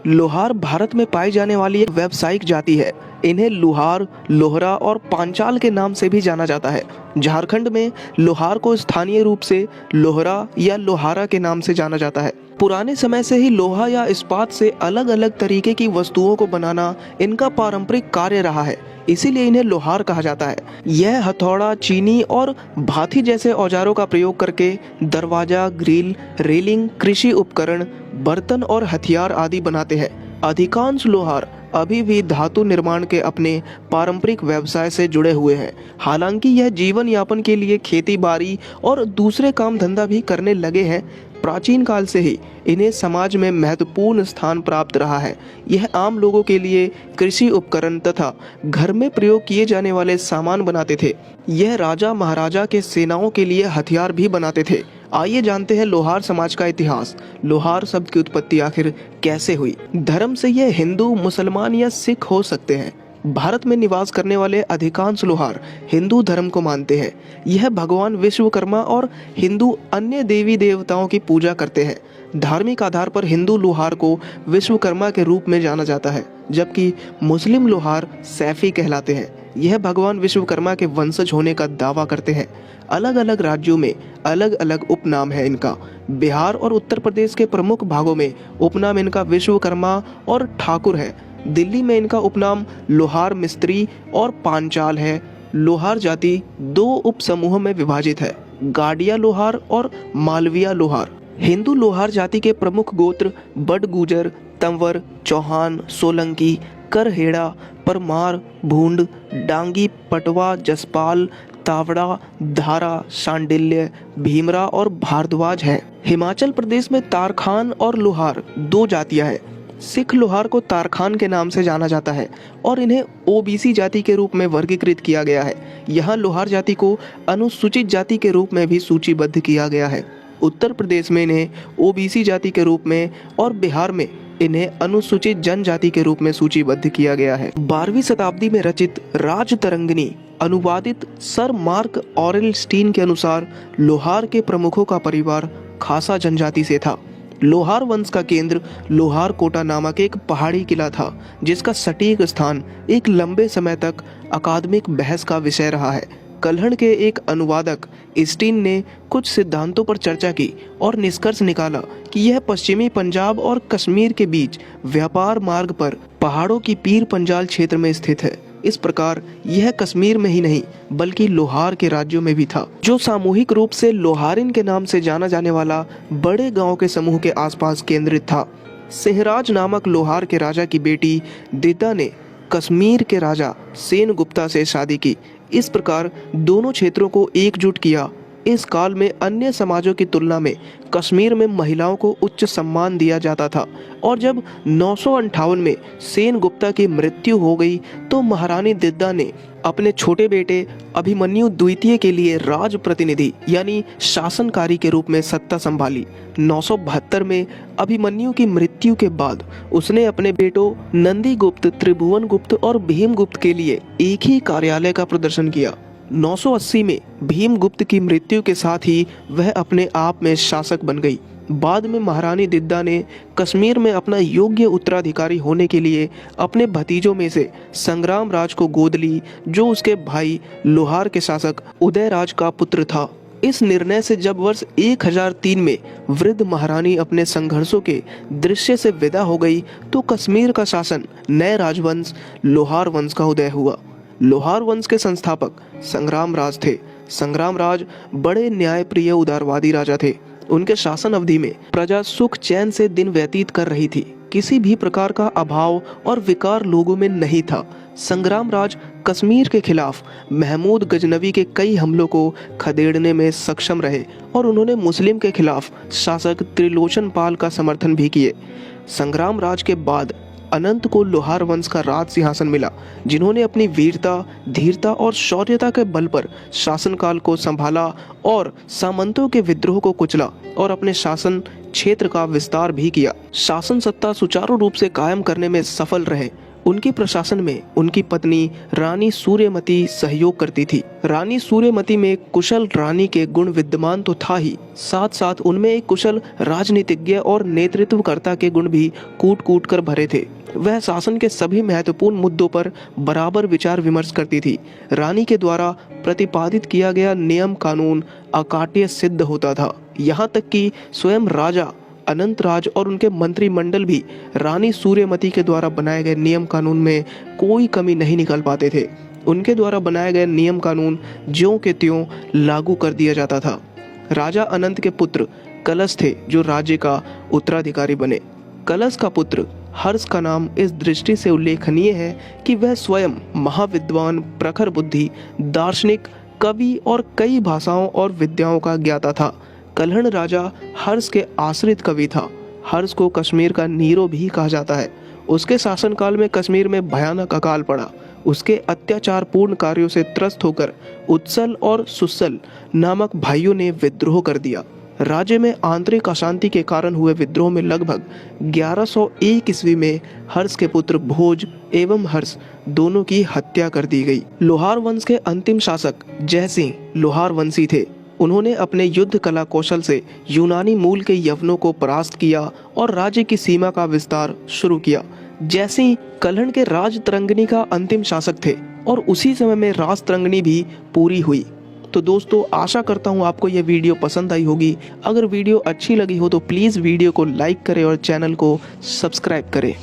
लोहार भारत में पाई जाने वाली एक व्यावसायिक जाति है। इन्हें लुहार, लोहरा और पांचाल के नाम से भी जाना जाता है। झारखंड में लोहार को स्थानीय रूप से लोहरा या लोहारा के नाम से जाना जाता है। पुराने समय से ही लोहा या इस्पात से अलग अलग तरीके की वस्तुओं को बनाना इनका पारंपरिक कार्य रहा है, इसीलिए इन्हें लोहार कहा जाता है। यह हथौड़ा, चीनी और भाथी जैसे औजारों का प्रयोग करके दरवाजा, ग्रिल, रेलिंग, कृषि उपकरण, बर्तन और हथियार आदि बनाते हैं। अधिकांश लोहार अभी भी धातु निर्माण के अपने पारंपरिक व्यवसाय से जुड़े हुए हैं। हालांकि यह जीवन यापन के लिए खेती बाड़ी और दूसरे काम धंधा भी करने लगे हैं। प्राचीन काल से ही इन्हें समाज में महत्वपूर्ण स्थान प्राप्त रहा है। यह आम लोगों के लिए कृषि उपकरण तथा घर में प्रयोग किए जाने वाले सामान बनाते थे। यह राजा महाराजा के सेनाओं के लिए हथियार भी बनाते थे। आइए जानते हैं लोहार समाज का इतिहास। लोहार शब्द की उत्पत्ति आखिर कैसे हुई? धर्म से यह हिंदू, मुसलमान या सिख हो सकते हैं। भारत में निवास करने वाले अधिकांश लोहार हिंदू धर्म को मानते हैं। यह भगवान विश्वकर्मा और हिंदू अन्य देवी देवताओं की पूजा करते हैं। धार्मिक आधार पर हिंदू लोहार को विश्वकर्मा के रूप में जाना जाता है, जबकि मुस्लिम लोहार सैफी कहलाते हैं। यह भगवान विश्वकर्मा के वंशज होने का दावा करते हैं। अलग अलग राज्यों में अलग अलग उपनाम है इनका। बिहार और उत्तर प्रदेश के प्रमुख भागों में उपनाम इनका विश्वकर्मा और ठाकुर है। दिल्ली में इनका उपनाम लोहार, मिस्त्री और पांचाल है। लोहार जाति दो उप समूहों में विभाजित है, गाडिया लोहार और मालविया लोहार। हिंदू लोहार जाति के प्रमुख गोत्र बडगुजर, तंवर, चौहान, सोलंकी, करहेड़ा, परमार, भूंड, डांगी, पटवा, जसपाल, तावड़ा, धारा, शांडिल्य, भीमरा और भारद्वाज है। हिमाचल प्रदेश में तारखान और लोहार दो जातियां हैं। सिख लोहार को तारखान के नाम से जाना जाता है और इन्हें ओबीसी जाति के रूप में वर्गीकृत किया गया है। यहाँ लोहार जाति को अनुसूचित जाति के रूप में भी सूचीबद्ध किया गया है। उत्तर प्रदेश में इन्हें ओबीसी जाति के रूप में और बिहार में इन्हें अनुसूचित जनजाति के रूप में सूचीबद्ध किया गया है। 12वीं शताब्दी में रचित राजतरंगिणी अनुवादित सर मार्क ऑरेलस्टीन के अनुसार लोहार के प्रमुखों का परिवार खासा जनजाति से था। लोहार वंश का केंद्र लोहार कोटा नामक एक पहाड़ी किला था, जिसका सटीक स्थान एक लंबे समय तक अकादमिक बहस का विषय रहा है। कल्हड़ के एक अनुवादक स्टीन ने कुछ सिद्धांतों पर चर्चा की और निष्कर्ष निकाला कि यह पश्चिमी पंजाब और कश्मीर के बीच व्यापार मार्ग पर पहाड़ों की पीर पंजाल क्षेत्र में स्थित है। इस प्रकार यह कश्मीर में ही नहीं बल्कि लोहार के राज्यों में भी था, जो सामूहिक रूप से लोहारिन के नाम से जाना जाने वाला बड़े गांव के समूह के आसपास केंद्रित था। सिंहराज नामक लोहार के राजा की बेटी दिद्दा ने कश्मीर के राजा सेन गुप्ता से शादी की। इस प्रकार दोनों क्षेत्रों को एकजुट किया। इस काल में अन्य समाजों की तुलना में कश्मीर में महिलाओं को उच्च सम्मान दिया जाता था और जब 958 में सेन गुप्ता की मृत्यु हो गई तो महारानी दिद्दा ने अपने छोटे बेटे अभिमन्यु द्वितीय के लिए राज प्रतिनिधि यानी शासनकारी के रूप में सत्ता संभाली। 972 में अभिमन्यु की मृत्यु के बाद उसने अपने बेटों नंदीगुप्त, त्रिभुवनगुप्त और भीमगुप्त के लिए एक ही कार्यालय का प्रदर्शन किया। 980 में भीमगुप्त की मृत्यु के साथ ही वह अपने आप में शासक बन गई। बाद में महारानी दिद्दा ने कश्मीर में अपना योग्य उत्तराधिकारी होने के लिए अपने भतीजों में से संग्राम राज को गोद ली, जो उसके भाई लोहार के शासक उदयराज का पुत्र था। इस निर्णय से जब वर्ष 1003 में वृद्ध महारानी अपने संघर्षों के दृश्य से विदा हो गई तो कश्मीर का शासन नए राजवंश लोहार वंश का उदय हुआ। लोहार वंश के संस्थापक संग्राम राज थे। संग्राम राज बड़े न्यायप्रिय उदारवादी राजा थे। उनके शासन अवधि में प्रजा सुख चैन से दिन व्यतीत कर रही थी। किसी भी प्रकार का अभाव और विकार लोगों में नहीं था। संग्राम राज कश्मीर के खिलाफ महमूद गजनवी के कई हमलों को खदेड़ने में सक्षम रहे और उन्होंने मुस्लिम के खिलाफ शासक त्रिलोचन पाल का समर्थन भी किए। संग्राम राज के बाद अनंत को लोहार वंश का राज सिंहासन मिला, जिन्होंने अपनी वीरता, धीरता और शौर्यता के बल पर शासनकाल को संभाला और सामंतों के विद्रोह को कुचला और अपने शासन क्षेत्र का विस्तार भी किया। शासन सत्ता सुचारू रूप से कायम करने में सफल रहे उनकी प्रशासन में उनकी पत्नी रानी सूर्यमती सहयोग करती थी। रानी सूर्यमती में कुशल रानी के गुण विद्यमान तो था ही, साथ साथ उनमें एक कुशल राजनीतिज्ञ और नेतृत्वकर्ता के गुण भी कूट कूट कर भरे थे। वह शासन के सभी महत्वपूर्ण मुद्दों पर बराबर विचार विमर्श करती थी। रानी के द्वारा प्रतिपादित किया गया नियम कानून अकाट्य सिद्ध होता था। यहाँ तक कि स्वयं राजा अनंतराज और उनके मंत्रिमंडल भी रानी सूर्यमती के द्वारा बनाए गए नियम कानून में कोई कमी नहीं निकाल पाते थे। उनके द्वारा बनाए गए नियम कानून ज्यों के त्यों लागू कर दिया जाता था। राजा अनंत के पुत्र कलश थे जो राज्य का उत्तराधिकारी बने। कलश का पुत्र हर्ष का नाम इस दृष्टि से उल्लेखनीय है कि वह स्वयं महाविद्वान, प्रखर बुद्धि, दार्शनिक, कवि और कई भाषाओं और विद्याओं का ज्ञाता था। कल्हण राजा हर्ष के आश्रित कवि था। हर्ष को कश्मीर का नीरो भी कहा जाता है। उसके शासनकाल में कश्मीर में भयानक अकाल पड़ा। उसके अत्याचारपूर्ण कार्यों से त्रस्त होकर उत्सल और सुसल नामक भाइयों ने विद्रोह कर दिया। राज्य में आंतरिक अशांति के कारण हुए विद्रोह में लगभग 1101 ईस्वी में हर्ष के पुत्र भोज एवं हर्ष दोनों की हत्या कर दी गई। लोहार वंश के अंतिम शासक जयसिंह लोहार वंशी थे। उन्होंने अपने युद्ध कला कौशल से यूनानी मूल के यवनों को परास्त किया और राज्य की सीमा का विस्तार शुरू किया। जयसिंह कल्हण के राजतरंगिणी का अंतिम शासक थे और उसी समय में राजतरंगिणी भी पूरी हुई। तो दोस्तों, आशा करता हूँ आपको यह वीडियो पसंद आई होगी। अगर वीडियो अच्छी लगी हो तो प्लीज़ वीडियो को लाइक करें और चैनल को सब्सक्राइब करें।